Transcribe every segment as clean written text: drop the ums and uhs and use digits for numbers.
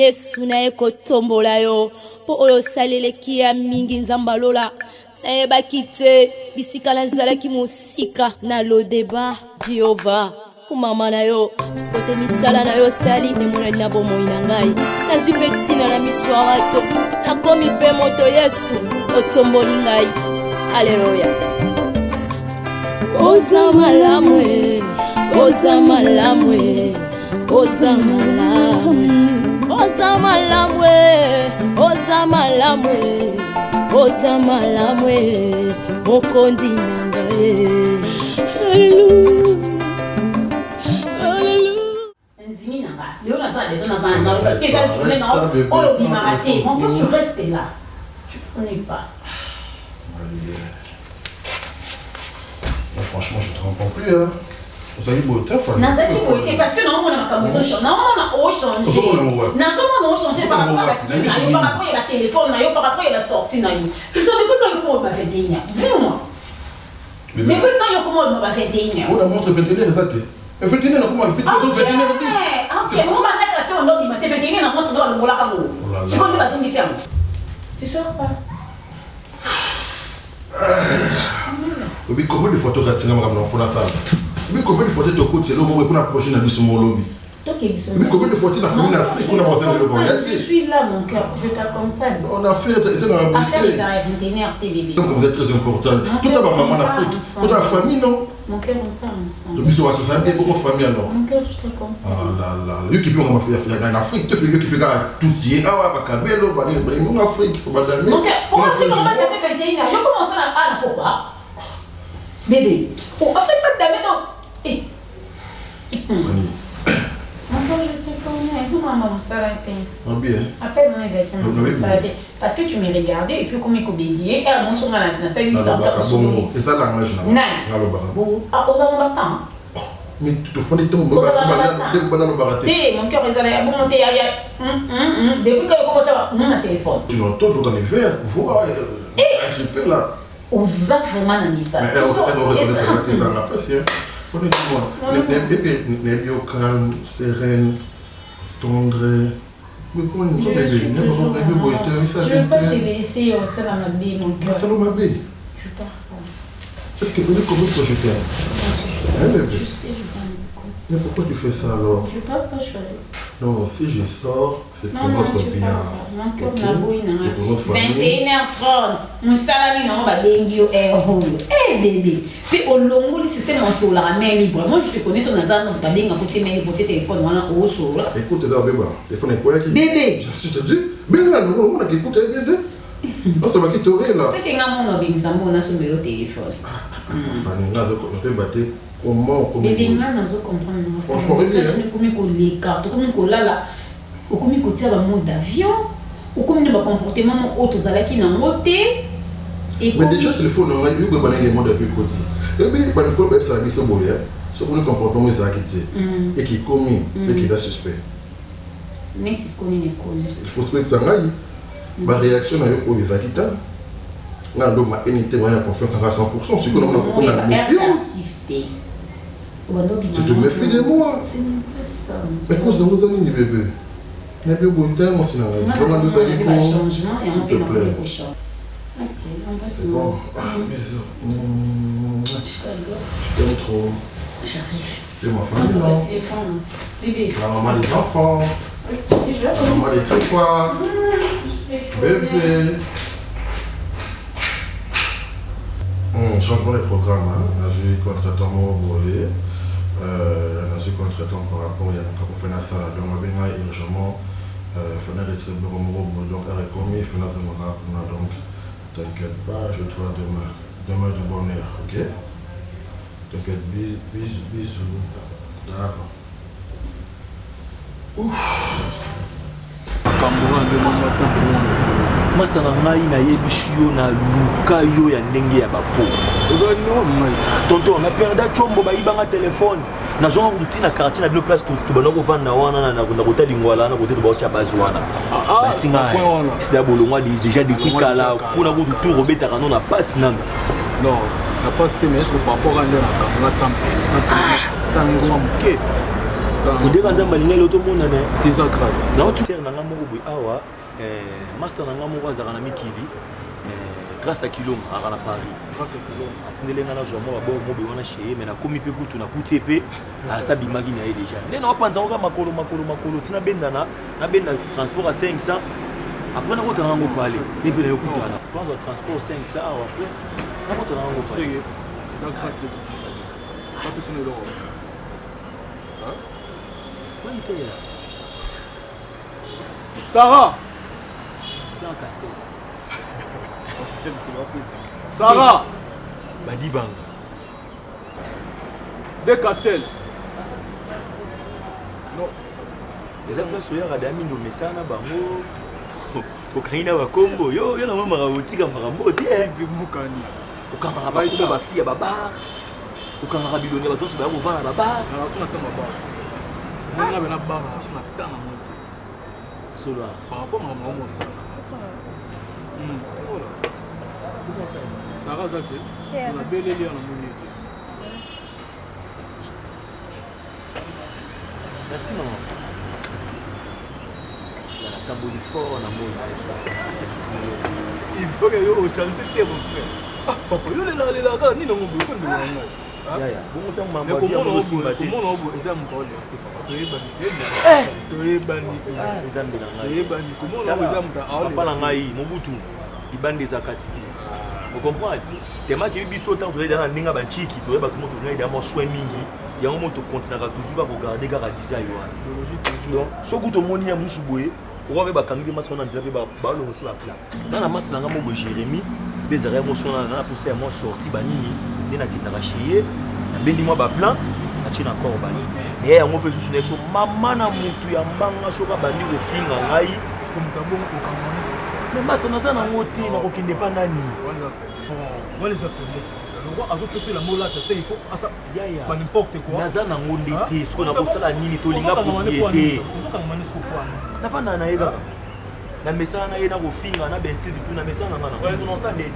Yesu na eko tombola yo po oyo salele kia mingi nzambalola na eba kite bisika na nzalaki musika na lo deba Jehova kumama na yo kote misala na yo sali emona na bomoi na ngai nazwi betina na miswarato nakomi pe moto Yesu otomboli ngai Alleluia. Oza malamwe, oza malamwe, oza malamwe, oza malamwe, oza malamwe, oza malamwe, mokondi nangae. Alléluia. Alléluia. Nzimi nanga, Léo n'a ça déjà n'a pas parce que ça tu mets dans oh il m'a raté. Mon cœur tu restes là. Tu connais pas. Franchement, je te comprends plus. Hein. Vous avez beau temps, parce que non, on a pas besoin de changer. Non, on a changé. Non, on a changé par rapport à la téléphone, par rapport à la sortie. Ils sont depuis quand ils commandent ma 21 ans. Dis-moi. Mais depuis quand ils commandent ma 21 ans. On a montré 21 ans, ça t'es. 21 ans, comment on fait 21 ans 10. Ok, on va mettre la tête en ordre, il m'a 21 ans, on montre dans le Molakamo. Tu connais pas son lycée. Tu sors pas. Oui, combien de photos tu as tiré dans la salle? Oui, combien de photos tu as tiré dans la prochaine année sur mon lobby? Oui, combien de photos tu as fait en Afrique? Je suis là, mon cœur, je t'accompagne. On a fait ça dans la boutique. Donc vous êtes très important. Toute ta maman en Afrique, toute ta famille, non? Mon cœur, on part ensemble. Donc, ça a des bonnes familles alors. Mon cœur, je t'accompagne. Ah là là, lui qui peut en Afrique, tu fais lui qui peut tout dire. Ah ouais, Cabello, en Afrique, il faut pas jamais. Mon cœur, pourquoi tu m'as fait 21 ans? Je commence à la pourquoi? Bébé, on fait pas de dame non. Eh. Fanny. Encore je te connais, c'est maman ça là Ah bien. Appelle-moi exactement ça parce que tu me regardais et puis comme il bélier, elle monte sur ma lanterne, ça lui sort dans bon. Et ça la mange là. Non. Bon, ah aux amateurs. Mais tu te fais des tombes, mon cœur est allé bon monter depuis que comment tu vas mon téléphone. Tu n'entends donc en hiver, voir gripper là. Aux vraiment dans l'histoire. Mais elle reconnaît que ça n'a pas si. Honnêtement, n'est bien calme, sereine, tendre. Mais bon, je ne vais pas te laisser au stade à ma bille, mon cœur. Ça ma bille. Je pars. Est-ce que vous voulez comment je t'aime? Je sais, je t'aime beaucoup. Mais pourquoi tu fais ça alors? Je pars pas, chérie. Non, si je sors, c'est pour votre bien. Mon cœur n'a bouille, non. C'est pour votre famille. 21h30. Mon salarié, non, va déguer eh bébé. Puis au long du système, on sort la main libre. Moi, je te connais sur Nazar, on va déguer un petit main libre, petit téléphone, on a au sort là. Écoute, ça, bébé. Téléphone est quoi qui? Bébé. Je te dis, bien là, on a qui écoute bien. On se va quitter là. C'est que on a bien ça, on a sur le téléphone. Fanny, là, on peut battre. Comment bébé, moi, je comprends. Franchement, comme les cartes, comme là, comme il tient le mode d'avion, ou comme il comportement autre qui n'a moté. Mais déjà, le téléphone, on a eu des modes d'avion aussi. Et bien, il y a un problème, ça a été ce comportement et qui est commis, c'est qui est suspect. Mais si ce qu'on est connu. Il faut se mettre ça là. Ma réaction avec les Akita. On a confiance à 100%. C'est qu'on a méfiance. Tu te méfies de moi. C'est pas ça. Mais quoi, c'est nos amis, bébé? Il y a bien beau temps, moi, sinon. On a nos amis pour s'il te plaît. Ok, on va se bon. Bisous. Je t'aime trop. J'arrive. C'est ma famille, non? Bébé. La maman des enfants. La maman des crêpes. Bébé. Changement des programmes. On a vu contre-temps volé. On a vu contre-temps par rapport à la salle. Donc, on a bien urgemment. Il faut retirer le mot. Donc, elle est commis. Il faut donc, t'inquiète pas, je te vois demain. Demain du bonheur, ok? T'inquiète, bisous. D'accord. Masa na ngai na yebishi yo na luka yo ya ndenge ya bafo. Tonton na perda chombo ba ibanga téléphone. Na zonga kutina quartier na bino place to banoko vanda wana na kota lingwala na kote ba cha bazwana. Ba singa. Sida bolongwa déjà depuis kala kuna ko tout robeta kana na passe nanga. Non, la passe mais est-ce que par rapport à la tango muke. odeka nzambe alingi loto monana eza grâce na tu terre nanga moko boy awa master nanga moko azaka na mikili grâce à Kilom à Paris grâce à Kilom atindelenga na jomo ba mo be wana chez mais na komi pe kutu na kuti pe asa bimagi na déjà ndena wapanza ngoka makolo tina benda na benda transport à 500 après na kota nango pale ndebe na yokutana prendre transport 500 awa après na kota nango pale c'est ça grâce de pas tout son euro hein Sarah dans Castel Sarah Badibang de Castel non les appels sur ya dami ndo mesana bango okaina wa kombo yo na mama raotika marambo te mukani okanga ba ko ba fille baba okanga bilonga ba toso ba ko vana baba na sona tama baba mwana bena baba sona tana mo solo par rapport à maman ça Sarah Zake, on a belle lié à la monnaie. Merci maman. Il y a la tamboli fort en amour ça. Il faut que yo chanter mon frère. Ah papa, yo les là ni non beaucoup de maman. Ya ya, bon temps maman dit on simba te. Comment on eza mukole papa to yebani. To yebani. Nzambe na ngai. Yebani comment on eza muta aole. Papa na ngai Mobutu. Ibande za katiti. Vous comprenez? Tellement que biso tant de dans ninga ba chiki, to ba tout monde ngai da mo soin mingi. Ya mo to continuera toujours à regarder gara design wa. Donc, so goût au moni ya musu boye, o va ba kangi ma sona nzela ba lo so la pla. Dans la masse nanga mo bo Jérémy, des arrêts mo sona na poussé à mo sorti ba nini, ni na kinda ba chier, na bendi mo ba plan, na china encore ba ni. Et ya mo pe so so mama na mutu ya mbanga so ka bandi ko finga ngai, parce que mutabon o kamoni ça. Mais masse na za na ngote na ko kinde pa nani. On les a fait. Le roi a fait la mola, il faut pas n'importe quoi. Naza na ngonde te, ce qu'on a pour ça la nini to linga propriété. Na fa na eza. Na mesa na yena ko finga na ben sisi tu na mesa na ngana. Je non ça ndeni.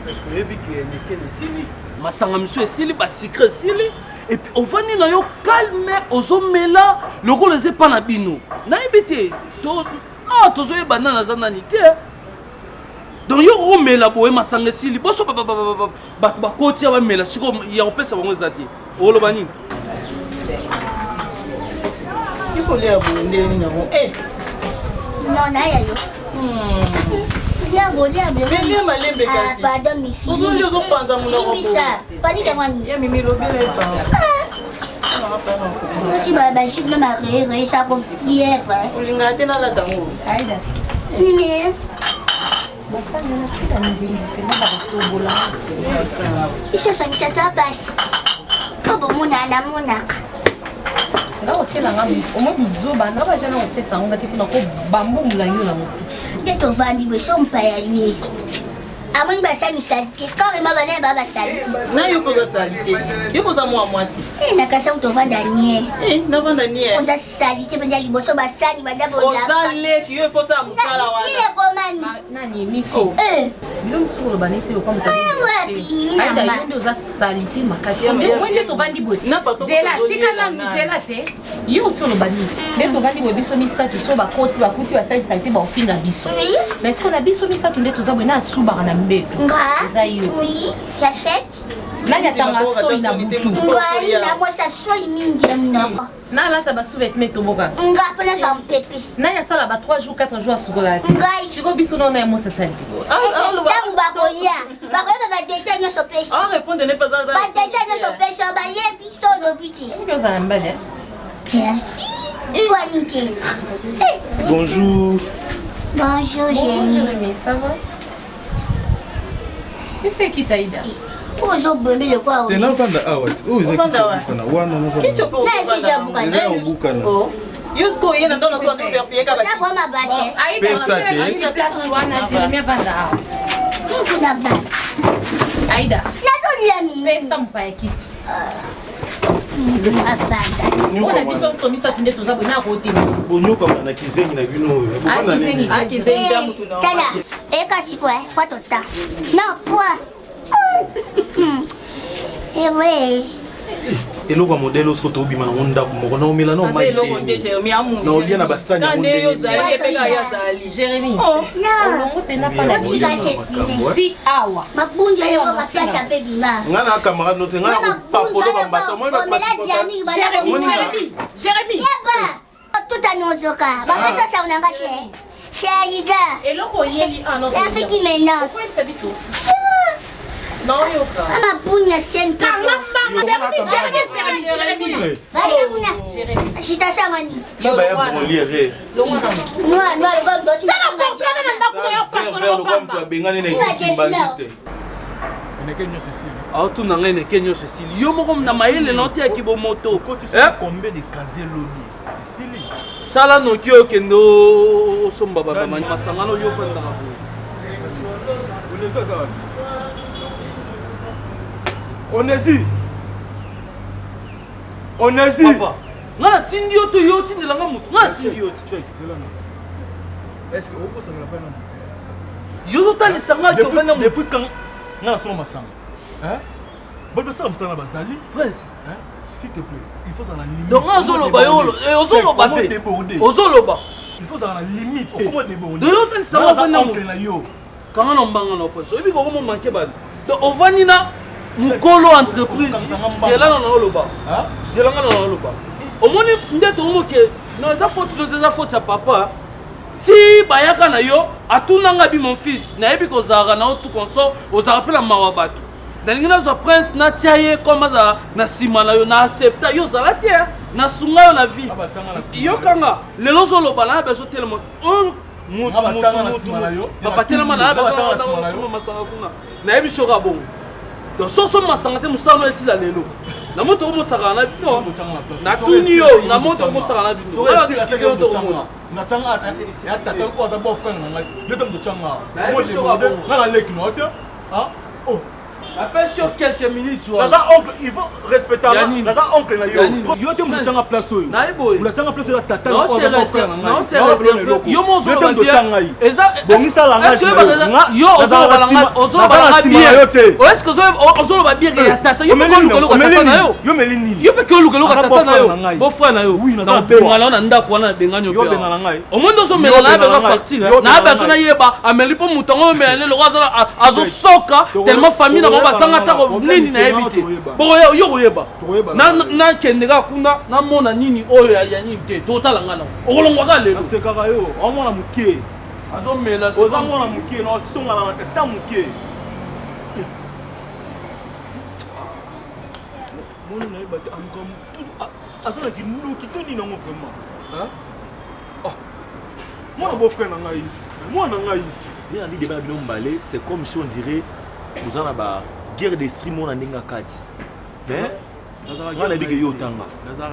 Est-ce que ebi ki nyeke le sili? Masanga monsieur sili ba secret sili et puis ovani na yo calme ozomela loko leze pa na bino. Na ebite to tozo yebana na za nani te. Donc yo omela boye masanga sili boso ba koti ya mela siko ya opesa bango zati oloba nini ipo le abonde ni ngamo non na ya yo ya boli ya boli mele malembe kasi pardon mi fille ozoli ozopanza muna ko bisa pali ka ngani ya mimi lobela eta tu vas ba chic le mari ça comme fièvre olinga tena la tango aida ni isasangisa to basi kobo munana munaka nde tovandi bwe so mpaya lue amoni basangisa te carrément bana ba basali te na yo koza sali te yo koza mwa mwasi nakasa kutovanda nie navanda nie koza sali te banda liboso basali banda oza leki yo efosa mosala wana nani miko bilo mosolo banete yo comme aida yo nde oza salite makasi nde tovandi boye zela tika nangu zela te yo ti oloba nini nde tovandi boye biso misato so bakoti bakuti basalisa te baofinga biso mais siko na biso misato nde toza boye na asubaka na mbeto eza yo j'achète nani atanga soi na butu ngai na mwasa soi mingi na minoko nalata basous-vêtements toboka nga mpona za mpepe nani asala ba 3 jours 4 jours asukola te ngai siko biso nona ya mosa sali ntango bakoya badeta nyonso pesi badeta nyonso pesi bayebi so olobi te ozala mbale bien sûr iwani te Bonjour. bonjour génie ça va c'est qui Taïda ozobombe lekwa Tena vanda awat. Kana wana na vanda. Yusko yena ndo naso ando verfieka ba. Sabo mabase. Pesa te. Aïda place wana Jeremia vanda. Kifu na ba. Aïda. Nazo ni ami. Pesa mpaya kiti. Avanda. Ona biso tomisa tunde tozabo na kote. Bonyoka na kizengi na bino. Akizengi. Akizengi ya mutu na. Tala. Eka siko kwa tota. Na point. Eh ouais. eloko ya modele osko tobima nango ndako moko na omela na omai na olia na basani yango Jérémy mabunja eloko place ape bima nga na camarade note nga na papolo bambata moi Jérémy yaba tout annonzoka bapesa sa unanga te c'est Aïda eloko yeli ano la fille qui menace non yoka ama punya sen pe Jérémy chita samani ba ya bon lire no algo ndo chita sana portana na ndako yo paso lo pamba bengani na kimbaliste aotuna ngai neke nyonso esili yo moko na mayele na otiaki bomoto combien de casier lobby esili sala noki okende osomba babama masangano oli ofandaka boye onesi papa nga natindi yo to yo otindelanga motu nga natindi yo ti yo ozotalisanga ke ofanda depuis quand nga nasoma masanga basala mosala na bazali prince s'il te plaît il faut zala na limite donc nga ozoloba yo ozoloba pe ozoloba il faut zala na limite okoma déborde donc yo otalisanga ofanda oncle na yo kanga na mbanga na prince oyebi koko momanke bani donc ovandi na mukolo entreprise zelanga na oloba zelanga na oloba omoni ndete omoke na eza faute no eza faute ya papa ti bayaka na yo atunanga bi mon fils nayebi kozalaka na yo tout consort ozalaka mpe na mawa bato nalingi nazwa prince natia ye comme aza na nsima na yo na accepta yo ozala te nasunga yo na vie yokanga lelo ozoloba na bezo telema bapatelema na bezosoma masanga kuna nayebi soka bongo donc soso masanga te mosala esila lelo na moto omosaka na bino natuni yo na moto omosaka na bino oyo tokomona apesi yo quelques minutes il faut respecter naza oncle na yo yo te mutanga place oyo naiboye mutanga place oyo tata non c'est réservé yo mo ozoloba bien eza bongisala nga yo ozoloba bien est-ce que ozoloba bien ya tata yo pe koluka tata na yo yo meli nini yo pe koluka tata na yo beau-frère na yo na benga na ndako wana bengani yo benga na ngai omondo ozomela na besoin facture na besoin na yeba ameli po mutongo omela le roi azosoka tellement famille na basanga tako nini na yebi te boyo yo koyeba na kendeka kuna na mona nini oyo ya nini te totala ngana okolongwaka lelo sekaka yo omona mukie azomela ozamona mukie na osonga na tata mukie mona na yeba te aluka azala kinuki to nini nango vraiment mona beau-frère na ngai mona na ngai bien dit débat bino mbale c'est comme si on dirait vous en avez guerre d'esprit mon ndinga kati mais on a dit que yo tanga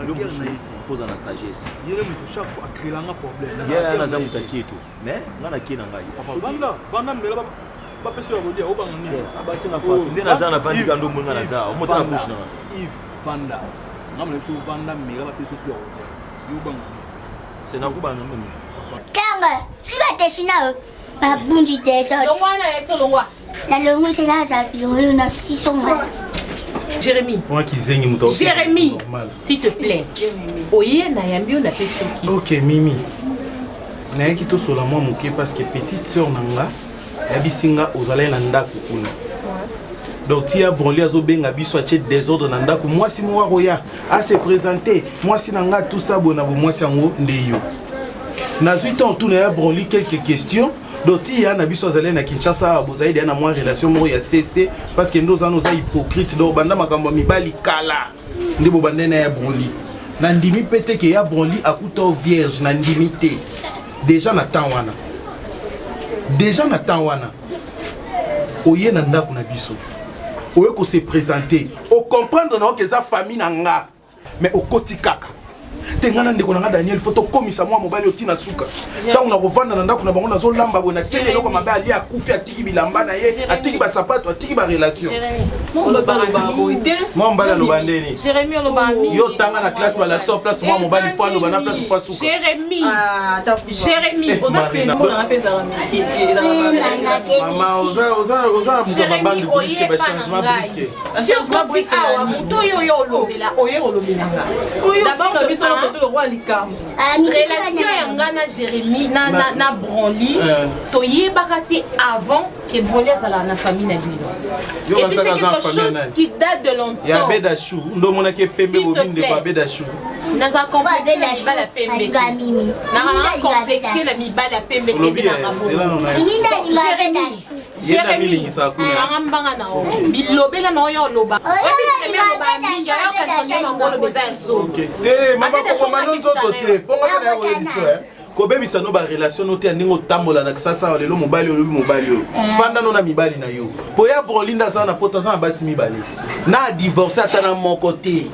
le il faut en sagesse yele mutu chaque fois créer langa problème ya na za mutakie to mais ngana kina ngai papa vanda mela ba peso ya bodia o banga nini aba senga fati ndena za na vandi kando munga na za o mota na push na Yves vanda ngamle so vanda mela ba peso ya bodia yo banga c'est na kuba na mimi kanga si ba teshina ba bunji desha donc wana leso longwa la longue c'est là ça yo na 600 Jérémy moi qui zengi muto Jérémy s'il te plaît oye na yambi na peso ki OK Mimi na yaki to sola moi moké parce que petite sœur nanga ya bisinga ozala na ndako kuna donc tia bonli azobenga biso atie désordre na ndako moi si moi roya a se présenter moi si nanga tout ça bona bo moi si ngo ndeyo na zuiton tout na bonli quelques questions donc il y a nabiso azali na Kinshasa bozaidi na moi relation mo ya CC parce que nous en a hypocrite donc banda makambo mibali kala ndibo bandena ya bonli na ndimi pete ke ya bonli akuto vierge na ndimité déjà na temps wana oye na ndako na biso oye ko se présenter o comprendre na que za famille na nga mais o koti kaka tenga na ndeko na Daniel faut to komisa moi mobali otina suka tant na kovanda na ndako na bango na zo lamba bona tele loko mabe ali akufi atiki bilamba na ye atiki ba sapato atiki ba relation Mon mbala lo bandeni Jérémy lo bami yo tanga na classe ba l'action place moi mobali fois lo bana place fois suka Jérémy oza pena na pesa mama oza muka bande brisque ba changement brisque D'abord, le roi Likam. Relation Yangana Jérémy na Branly. Toye bakate avant que Branly soit la famille na bino. Et puis c'est quelque chose qui date de longtemps. Ya Bedachou, ndo mona ke pembe bobine de ba Bedachou. Naza complexé na mibala pembe. Na complexé na mibala pembe pembe na ngabo. Jérémy ngambanga na o. Bilobela na yo loba. Ok. Te mama ko mano nzoto te. Ponga na ko biso kobebisa no ba relation no te ndingo tambola na sasa lelo mobali olobi mobali yo. Fanda no na mibali na yo. Boya Brolinda za na potentiel basi mibali. Na divorcer atana mon côté.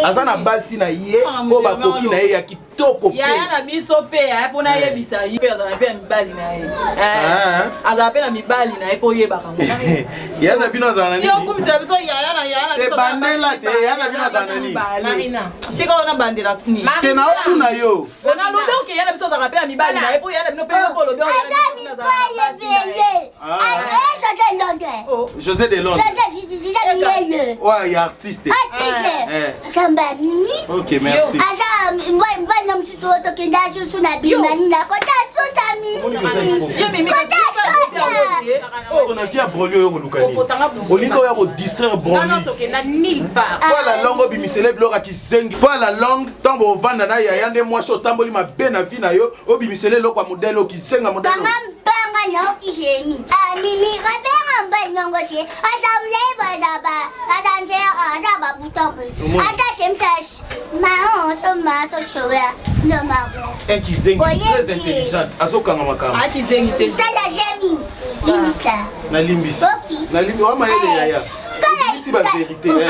Azana basi na ye ko ba koki na ye ya kitoko pe. Ya na biso pe ya pona ye bisa yi pe azana pe mibali na ye. Azana pe na mibali na ye po ye ba kango. Ya na bino azana ni. Yo kumisa biso ya na biso. Bandela te ya na bino azana ni. Marina. Tika ona bandela kuni. Te na otu na yo. Ona lobe o ke ya na biso azana pe na mibali na ye po ya na bino pe ko lobe o ya na José de Londres. Ouais, artiste. Samba Mimi. Ok, merci. On a vu à Brolio au Lucani. On dit qu'on a distraire Brolio. Voilà la langue bimisele blora qui zengi. Voilà la langue tambo ovanda ya yande moi so tamboli ma bena fina yo obimisele lokwa modelo qui zenga modelo. Banga na okishemi. Mimi rabera mbali nongotie. Asamle bazaba. Azanje azaba butambe. Ata semsa ma so shoya. No ma. Un qui zengi très intelligent. Azokanga makama. A qui zengi te. Tala jemi. Limbisa. Na limbisa. Na limbi wa maele yaya. C'est la vérité. Après, on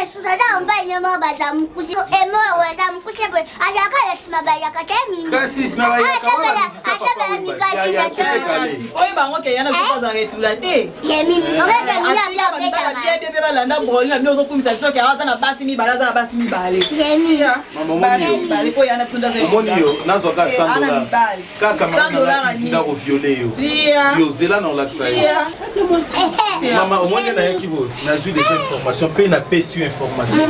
est sous ça, on va y avoir bazam coucher. Et moi, on va me coucher. À la caisse, ma baille à Katemi. Kasi, na baille à Katemi. Oui, bah, ok, il y en a qui vont arrêter la tête. J'ai mis, on va terminer à bien na eu des informations, pe na PSU information.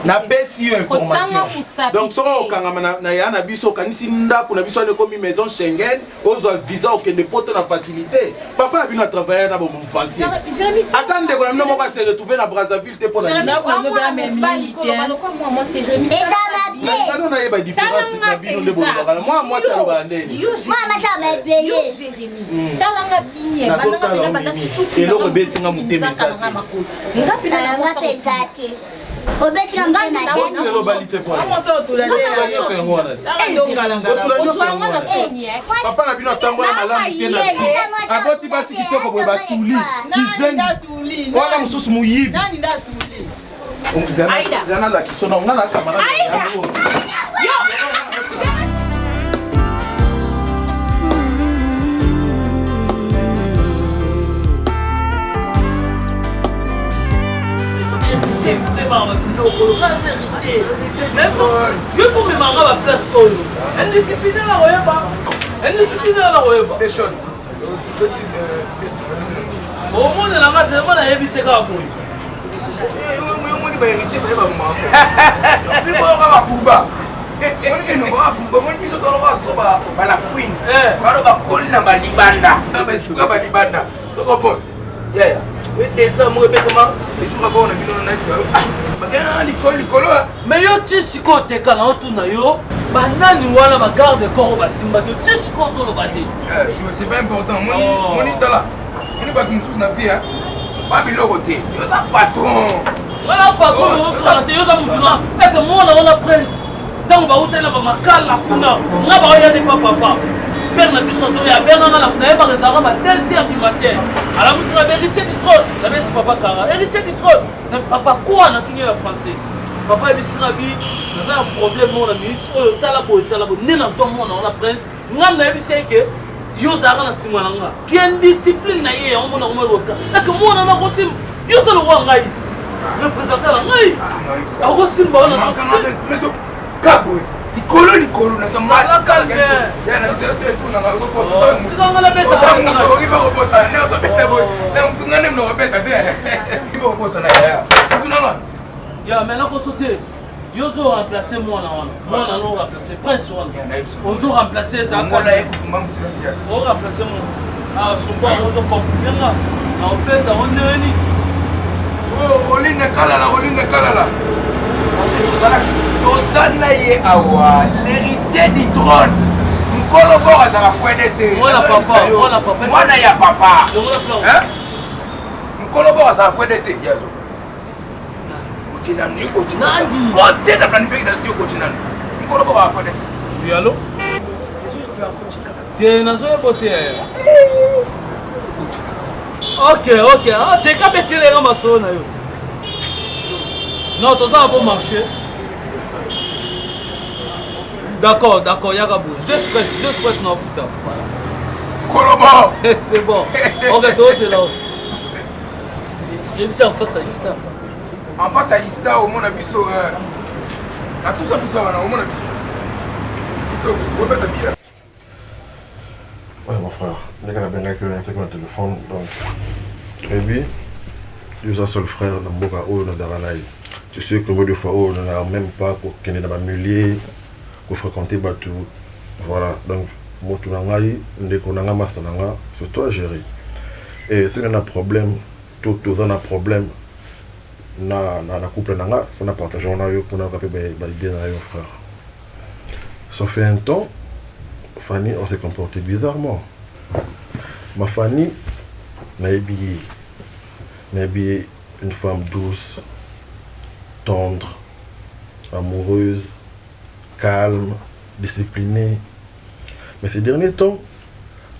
Na PSU information. Donc so okanga na ya na biso kanisi ndako na biso ne komi maison Schengen, ozo visa okende poto na facilité. Papa a bien travailler na bon foncier. Attendez qu'on a même pas se retrouver na Brazzaville te pour na. Moi c'est Jérémy. Et ça va bien. Non na yeba différence na bino de bon bakala. Moi ça lo ba ndeni. Moi ma ça va bien. Jérémy. Talanga bien. Bananga bana sutu. Et lo betinga mutemi sa. Ngapi na ngapezati. Obeti na mtema tena. Lo balite kwa. Comment ça tu la papa na bino atambola malamu te na. Aboti basi kitoko boye batuli. Kizengi. Wala mususu muyibi. Nani nda tuli? Zana la kisona ngana camarade. Il faut me marrer à la place. Indisciplinaire la royeba. Indisciplinaire la royeba. Des choses. Au monde la rate, on a évité qu'à courir. On va éviter que va manger. Il faut avoir Bouba. On va Bouba. On peut se trouver à la fouine. On va coller dans la libanda. On va se trouver à la libanda. Tu comprends? Yeah. Mais yo tisiko teka na otuna yo banani wana ba garde corps basimba yo tisiko to lo bate. C'est pas important. Mon là. On est pas comme sous na vie hein. Pas biloko te. Yo ta patron. Wala patron yo so te yo za mutuna. Est-ce moi na wana prince. Donc ba utela ba makala kuna. Na ba ya de papa. Père na biso so ya père na na ba rezara ba 2h du matin. Alors vous savez héritier du trône. La bête papa Kara, héritier du trône. Papa quoi na tuni la français. papa ebisinga bi naza na problème moko na minute oyo tala boye nde nazomona wana prince ngam nayebisi eke yo ozalaka na nsima na nga kie discipline na ye omona komeloka est ce que mwana nakosimba yo oza lokwa ngai ti représente na ngai akosimba wana likolo ya mais nakoso te yo ozo remplace mwana wana no remplace prince wana ozo remplace ezaka o remplace mwana sombo ozo kompilenga na opeta ondeni oline kalala toza na ye awa l'héritier du trône nkolo boko azala kwede te mwana ya papa nkolo boko azala kwede te yazo kotie na planifié yo kotinani nkolo boko akwede yalo te nazoyebo te ok teka betelenga masolo na yo non toza na bon marché d'accord yaka boye je express na ofuta kolobo c'est bon ok tozela j'ai vu ça en face à Ista en face à Ista omona biso na tusa wana omona biso Ouais mon frère, dès qu'on a bien accueilli un téléphone, donc Rébi, il est un seul frère dans Boka ou dans Daranaï. Tu sais que moi, des fois, on n'a même pas qu'on est dans un milieu, qu'on fréquente Batou. Voilà, donc, moi, tout le monde, dès qu'on a un master, c'est toi à gérer. Et si on a un problème, tout le monde a un problème, dans le couple, il faut partager pour nous aider nos frères. Ça fait un temps, Fanny, on s'est comporté bizarrement. Ma Fanny, n'a habillé une femme douce, tendre, amoureuse, calme, disciplinée. Mais ces derniers temps,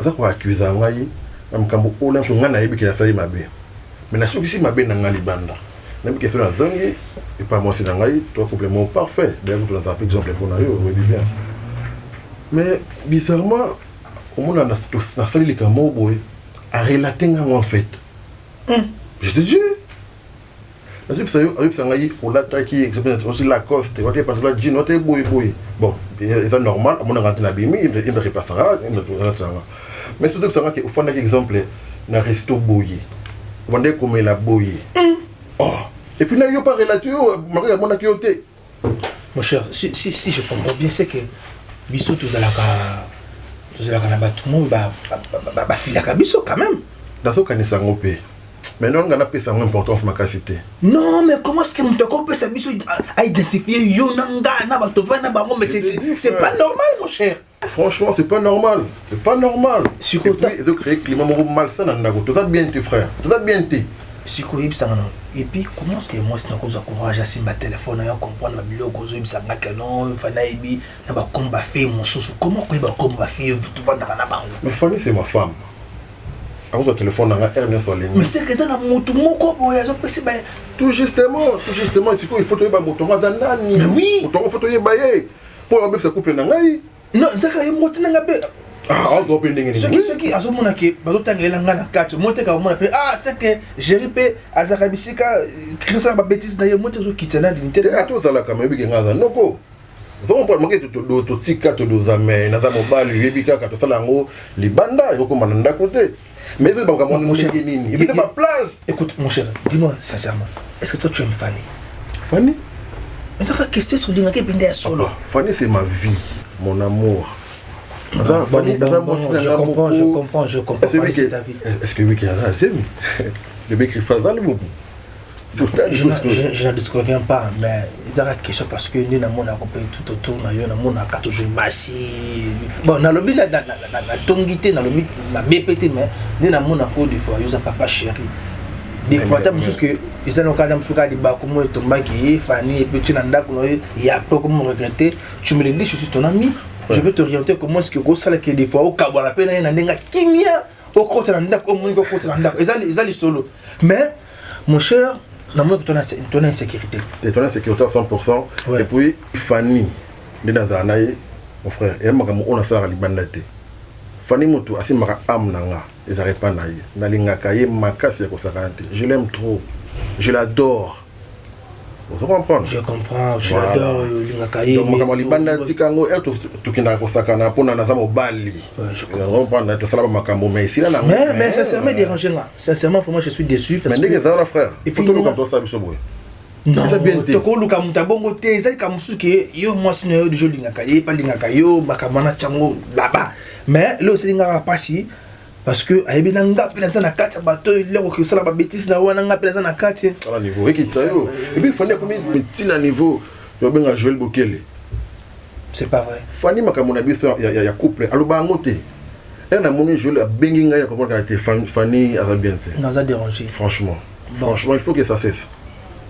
on a accusé moi, même quand on a dit qu'il a fallu m'aber. Mais je suis ici m'aber dans les bandes. Même que c'est la zone et pas moi c'est dans les trois compléments parfaits. D'ailleurs, tu as un exemple pour nous, oui bien. Mais bizarrement, au moment où on a fallu les camots, à relater en fait. Je te dis. Parce que on a attaqué aussi la coste, on a pas la jean, on a boy. Bon, c'est normal, on a rentré dans l'abîme, il ne repassera, il ne repassera. Mais surtout que au fond d'un exemple, on a resto boyé. On a comme la boyé. Oh, et puis là, il n'y a pas relaté, Marie a mon accueilli. Mon cher, si je comprends bien, c'est que Bissot, tout ça là, tout le monde va filer à Bissot quand même. Dans ce cas, il s'est mais non, on a pas une importance ma capacité. Non, mais comment est-ce que mon toko peut s'habiller à identifier Yonanga, Nabatova, Nabaron, mais c'est pas normal, mon cher. Franchement, c'est pas normal. C'est pas normal. Et puis, ils ont créé un climat malsain dans Nago. Tout ça bien, tes frères. Tout ça bien, tes. Et puis, comment est-ce que moi, si je encourage à ma téléphone, à comprendre ma vidéo, que je sais que non, il faut combat fait mon sous. Comment il va combat fait tout va dans la barre. Mais Fanny, c'est ma femme. Avec le téléphone, on a un sur les. Mais c'est que ça, tout justement, il faut que tu moto nani. Mais oui. Il faut que tu bailler. Pour que ça couple nangai. Non, ça quand il monte nangabe. Ah, on doit prendre ceux qui azo monake bazo tangela ngana 4 monte ka mona pe ah c'est que gérer pe azarabisika krisa ba bêtise na ye monte zo kitana d'unité à tout ça là quand même bi ngaza noko. Donc pour manquer to tika to dozame na za mobile yebika ka to sala ngo libanda yoko mananda côté. Mais c'est pas comme mon cher Nini. Il n'est pas place. Écoute, mon cher, dis-moi sincèrement, est-ce que toi tu aimes Fanny? Fanny? Mais ça va question sur l'ingé bindé solo. Fanny, c'est ma vie, mon amour. Je comprends. Fanny, c'est ta vie. Est-ce que oui, qu'il y a là, c'est le mec qui fait ça, le bout. Je ne disconviens pas, mais il y a une question parce que nous avons tout autour, nous avons toujours bassi. Bon, dans le but, la tongité, dans le but, la BPT, mais nous avons des fois, nous avons papa chéri. Des fois, tu as des que ils ont quand même des bas comme moi, ton qui est Fanny, et puis tu n'as pas il y a peu comme regretter. Tu me le dis, je suis ton ami. Je vais t'orienter comment est-ce que gros salaire que des fois au cas où la peine est un kimia au côté d'un au monde au côté d'un ils allaient solo. Mais mon cher, Non, tu as une insécurité. Tu as une insécurité à 100%. Ouais. Et puis, Fanny, mon frère, on a fait à l'Ibanate. Fanny Moutou, asi maka amnanga, ils n'arrivent pas naïe. Nalingakaye, makasi kosakante. Je l'aime trop. Je l'adore. Vous comprenez? Je comprends, je l'adore. Lingakaye. Donc, mon Libanati kango, elle tout qui n'a kosakana pour nanazamo bali. Je comprends. Tout ça là, makambo, mais ici là, mais sincèrement dérangé là. Sincèrement, pour moi, je suis déçu parce que. Mais n'est-ce frère. Et puis, comme toi, ça, bisoboué. Non, toko luka mutabongo te ezali kamusuke yo mwasi na yo de joli ngakaye pas lingakayo bakamana chango là-bas mais là aussi ngaka pasi parce que ayebi na ngapi na sana kati bato ile ko sala ba bêtise na wana ngapi na sana kati ala niveau ekitayo et puis fani comme petit na niveau yo benga Joël Bokele c'est pas vrai fani makamona biso ya couple aloba ngote elle a moni Joël a bengi ngaya comment ka été Fanny a bien c'est nous a dérangé franchement il faut que ça cesse.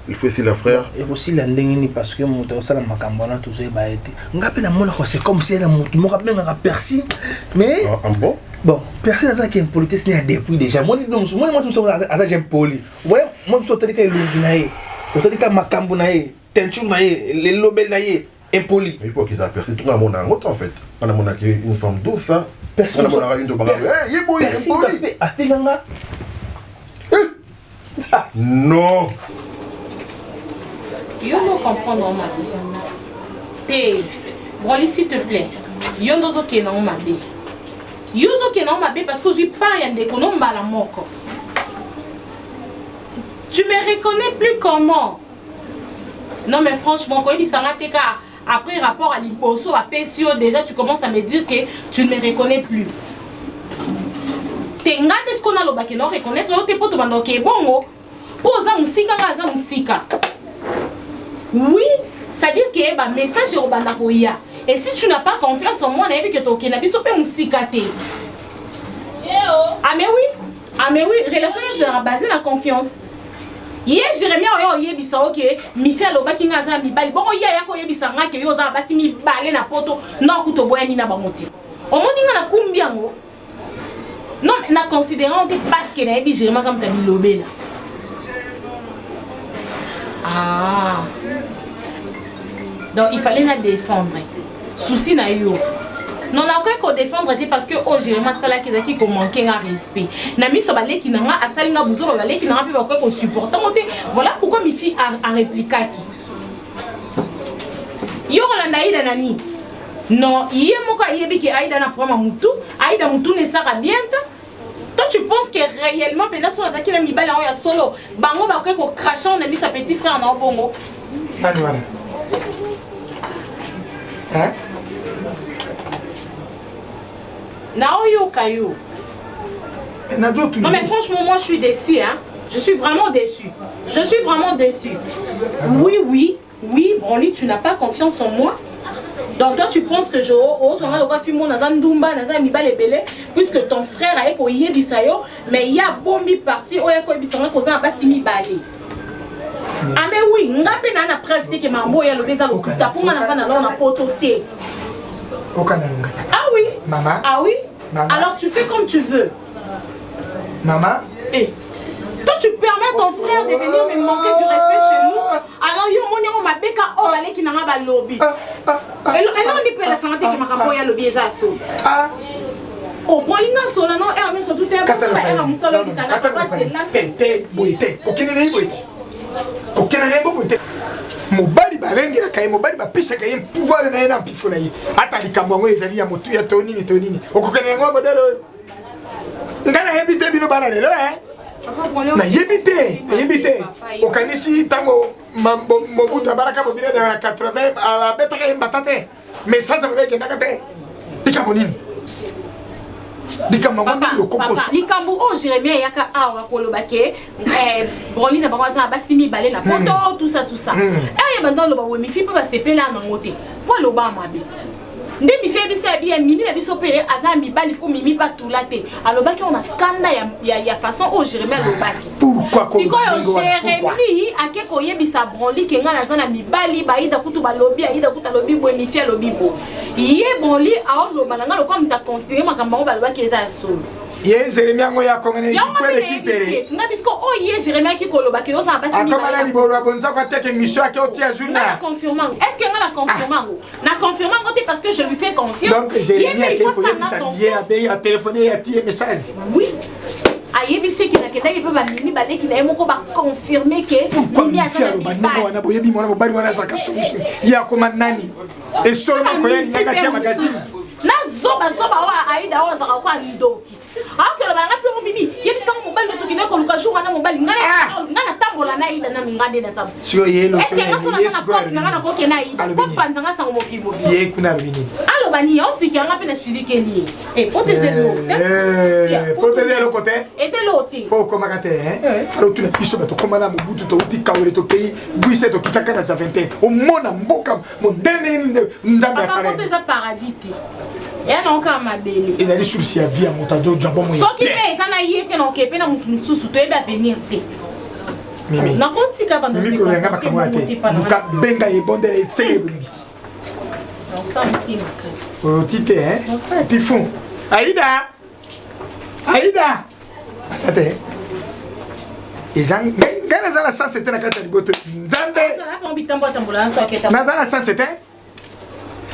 Il faut aussi la frère. Et aussi la ndengini parce que mon ça la makambana tout ça ba été. Ngapi na mona c'est comme si la mutu mo rappelle nga Percy mais bon. Bon, Percy ça qui est politesse n'est depuis déjà. Moi ça j'aime poli. Ouais, moi je suis tellement illuminé. Je suis tellement makambo naé, teinture naé, les lobes naé, impoli. Il faut qu'ils a Percy tout le monde en fait. On a mon une femme douce ça. Percy on a mon une de bagarre. Eh, il est beau, il est poli. A fait nga. Non. Yo no comprendre ma vie. Broly s'il te plaît. Yo ndozo ke na ma vie. Yo zo ke na ma vie parce que tu pas y a des konomba la moko. Tu me reconnais plus comment? Non mais franchement quand il s'arrête car après rapport à l'imposo à PSO déjà tu commences à me dire que tu ne me reconnais plus. Tenga est-ce qu'on a le bac non reconnaître t'es pas tout bando ke bongo. Posa musika ngaza musika. Oui, c'est-à-dire que le message est au bandakoya. Et si tu n'as pas confiance en moi, tu peux te faire. Ah mais oui, relation sera basée sur la confiance. Hier, Jérémie a dit que mi fait le bac ngaza mi bali. Bon, hier il a dit que yo za basi mi balé na poto non kuto boya ni na bamonti. Au moins na combien ngo. Non, mais na considérant que parce que na dit Jérémie ça me t'a lobé là. Ah. Donc il fallait la défendre. Souci na yo. Non na quoi qu'on défendre parce que oh Jérémie sala qui ko manquer un respect. Na mi so balé qui nanga asali nga buzo balé qui nanga pe ba ko supporter monter. Voilà pourquoi mi fille a répliqué qui. Yo la Aïda nani. Non, yé moko yebi ki Aïda na prendre mutu, Aïda mutu ne sera bien. Toi tu penses que réellement ben là sur la zakina mi bala ya solo, bango ba ko cracher on a mis sa petit frère na bongo. Nani wana? Hein? Naoyo Kayo. Non mais franchement moi je suis déçue hein. Je suis vraiment déçue. Je suis vraiment déçue. Oui, Broly, tu n'as pas confiance en moi. Donc toi tu penses que puisque ton frère a été bisayo, mais il y a bon mi parti au ah mais oui, on a une preuve que mambo ya le beza le kuta pour na fana na poto té. Ah oui. Maman. Ah oui. Maman. Alors tu fais comme tu veux. Maman. Eh. Toi tu permets ton frère de venir me manquer du respect chez nous. Alors yo moni on m'a beka o balé ki na ba lobby. Et là on dit peut la santé que makambo ya lobby za so. Ah. Oh bon linga so la non er ne so tout est pour ça er musolo bi sana pas té boité. Kokene boité. Kokena nengo boité. Mobali barengera kai mobali bapisa kai pouvoir na yena mpifo na yi. Ata likambo ezali ya motu ya tonini. Okokena nengo modelo. Ngana hebite bino bana lelo na yebite okanisi tango mobuta baraka bobile na 80 abeta kai batate mais ça veut dire que ndakate likambo nini likambo o Jérémie yaka awa kolobake Broly na bawaza basimi balé na poto tout ça et maintenant le bawo mi fi pas sepela na ngote pour le ba mabe ndé mi fait bisa bien mimi na biso péré azami bali pour mimi pas tout laté alobaki on a kanda ya façon o Jérémie alobaki pourquoi si ko Jérémie akeko yebisa Broly ke ngana zana mi bali baida kutu balobi aida kutu lobi bo mi fi lobi bo ye Broly a oloba nga lokwa mta considérer makambo balobaki eza solo Ye Jérémie ngo ya kongene ikwele kipere. Nga bisko o ye Jérémie ki koloba ke oza basi ni. Akoma na libolo abonza kwa teke mission yake otia journal. Na confirmant. Est-ce que nga la confirmant? Na confirmant parce que je lui fais confiance. Donc Jérémie a été posé pour s'habiller, a téléphoné, a tiré message. Oui. Ayebisi ki nakenda yeba ba mimi bale ki na yemoko ba confirmer que mimi azana bango wana boyebi mwana mobali wana zaka solution. Ya koma nani? Et seulement ko yeli nga tia magazine. Na zoba wa aida wa zaka kwa ndoki. Ako la banga pe mimi yebisa mobali to ki na ko luka jour na mobali ngana tambola na aida na ngande na sabu. Sio yelo. Est-ce que nga na ko na ko ke na aida? Papa nzanga sango moki mobi. Ye kuna bini. Alo bani ya osiki nga pe na silike ni. Poteze lo. Poteze lo côté. Et c'est l'autre. Pourquoi magate hein? Falo tu na piso bato koma na mubutu to uti kawele to kei buise to kitaka na za 20. O mona mboka mo dene nzamba sare. Papa poteze paradis. Ya na oka mabele. Ezali source ya vie motajo jabo mo. Soki pe sana yete na okepe na mutu mususu to eba venir te. Mimi. Na kontika bando Mimi ko nga makamona te. Muka benga ye bondele tsele bungisi. On sent qui ma casse. Oh tite hein? Ti fond. Aïda. Aïda. Ate. Ezang ngana zala sans c'était na kata liboto. Nzambe. Nazala sans c'était.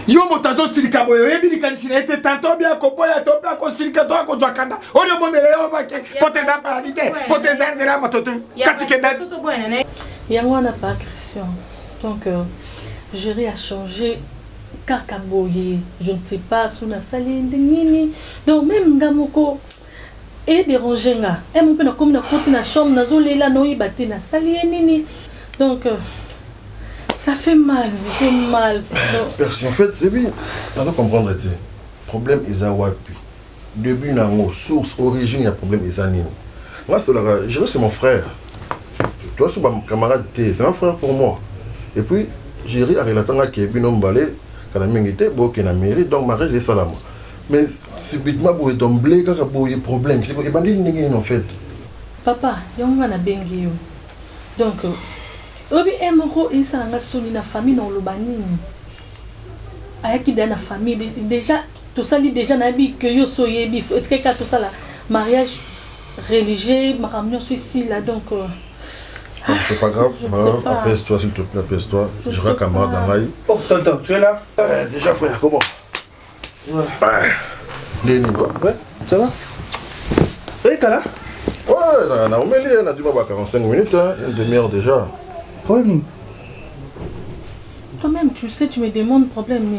Yo motazo silika boyo yebi likanisi na ete tanto bia koboya to bia ko silika to ko jakanda. Oyo bondele yo bake poteza paradite. Poteza nzela matoto. Kasi kenda. Yango n'a pas Christian. Donc Jérémie a changé kakaboye. Je ne sais pas sous na sali nini. Donc même ngamoko et déranger nga et mon père comme na côté na chambre na zolela no ibate na sali nini donc ça fait mal Merci en fait c'est bien ça comprendre tu problème isa wapi début na ngo source origine ya problème isa nini moi c'est mon frère toi c'est mon camarade c'est un frère pour moi et puis j'ai ri avec la tanga qui est bino mbalé kana mingité boke na mairie donc mariage est salama. Mais subitement, vous êtes emblé quand vous avez un problème. C'est quoi les en fait? Papa, il y a un bengi. Donc, obi emoko isa nga soli na famille na lobani. Ayaki dans la famille déjà tout ça li déjà na bi que yo soye bi est-ce que tout ça là mariage religieux makamio ici là donc c'est pas grave, apaise-toi s'il te plaît, apaise-toi. Je rends camarade dans l'ail. Oh tonton, tu es là? Déjà frère, comment? Ouais. Ouais, ça va? Oui, Kala? Ouais, on a dit 45 minutes, hein, une demi-heure déjà. Problème? Toi-même, tu sais, tu me demandes problème.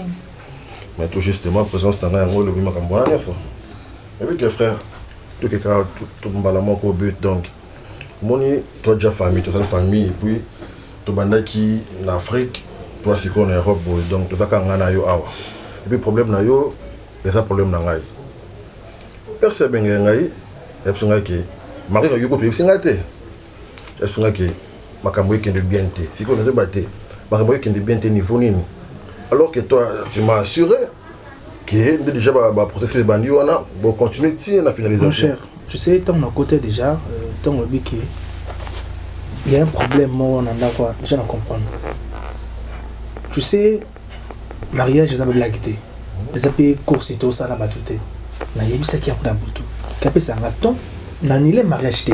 Mais tout justement, présence dans un rôle, oui, ma et puis, frère, tout le monde au but, donc, toi déjà famille, toi, famille, et puis, tout le monde qui en Afrique, toi, c'est qu'on est en Europe, donc, tout ça, quand on a eu awa. Et puis, problème, na yo, et ça, problème, na ngai. Personne bien ngai, et puis, ngai, Marie, yo, ko tu es ngai, et puis, ngai, makambo qui est bien té. Si on a débatté, makambo qui est bien té niveau nini. Alors que toi, tu m'as assuré que déjà le processus de bandi, on a continuer la finalisation. Mon cher, tu sais, tant à côté déjà, tant au but il y a un problème, on en a quoi, déjà à comprendre. Tu sais, mariage, les amis blagués, les amis courses et tout ça, la batute. Na yebi ça qui a pris boutou. Capé ça ngaton, na nile mariage té.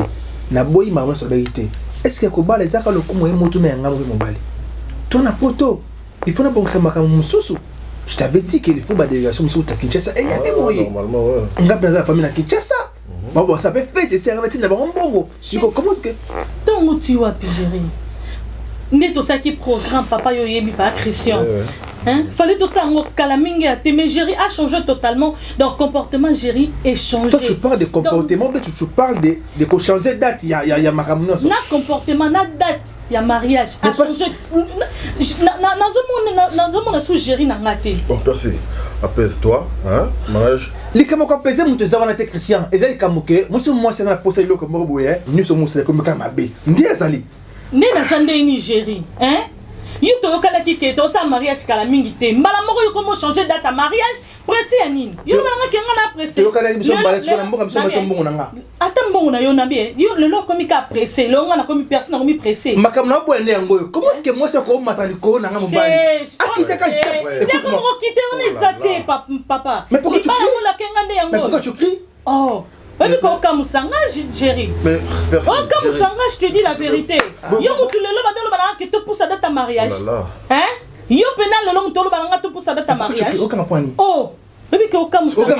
Na boyi mariage sur vérité. Est-ce que koba les aka le coup moi moto na ngam mobali. Toi na poto, il faut na bon que ça makam mususu. Je t'avais dit qu'il faut une délégation sur Kinshasa. Et il y a même moyen. Normalement, ouais. On a besoin de la famille à Kinshasa. Bon, ça peut faire, c'est un métier d'abord en bongo. Comment est-ce que. Tant que tu as Jérémie. N'est tout ça qui programme papa yoyebi pas Christian. Hein? Fallait tout ça en calaminga. Mais Jérémie a changé totalement. Donc comportement Jérémie est changé. Toi tu parles de comportement, mais tu parles de changer de date. Il y a makamno. Na comportement, na date, il y a mariage. A changé. Dans le monde sous Jérémie n'a raté. Bon, merci. Apaise-toi, hein? Mariage. Les kamoko pèse mon tesoro na te Christian. Et les kamoke, moi c'est na poser le comme boye. Nous sommes c'est comme kamabe. Ndiye zali. Né na zande Nigerie, hein? Yo to yokala kike to sa mariage kala mingi te. Mbala moko yo comment changer date à mariage? Pressé ya nini? Yo banga kenga na pressé. Yo kala biso mbala so na mboka biso mato mbongo nanga. Ata mbongo na yo na bien. Yo le lo komi ka pressé, lo nga na komi personne na komi pressé. Makam na bo ene ngo. Comment est-ce que moi c'est ko matali ko nanga mbali? Akite ka chef. Écoute moi quitter on est zaté papa. Mais pourquoi tu cries? Mais pourquoi tu cries? Oh. Oui, quand Kamusanga, Jerry. Mais merci. Oh, Kamusanga, je te dis la vérité. Yo, tu le lobes que tu pousses à ta mariage. Hein? Yo, pénal le long, tu le pousses à ta mariage. Oh, oui, que Kamusanga.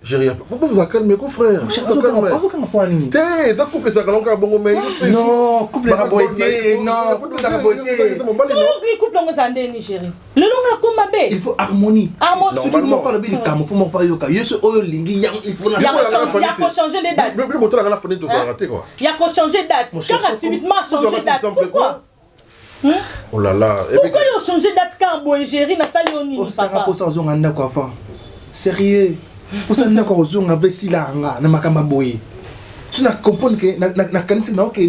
Jerry, pourquoi vous avez calmé, frère? Ça couple ça quand bon mais non, couple ça boité, non, couple ça boité. Tu couple on s'en déni Jerry. Le long a comme ma belle. Il faut harmonie. Harmonie. Ce qui me parle bien de Camus, faut m'en parler au cas. Yo ce oyo lingi il faut il y a faut changer de date. Le moteur la fenêtre ça raté quoi. Il y a faut changer de date. Quand a subitement changer de date. Pourquoi? Oh là là. Pourquoi ils ont changé de date quand boy Jerry na sali oni papa? Ça va pour ça on a quoi faire. Sérieux. Pour ça n'a quoi on a vesi là na makamba boy. Tu n'as compris que na kanisi na okay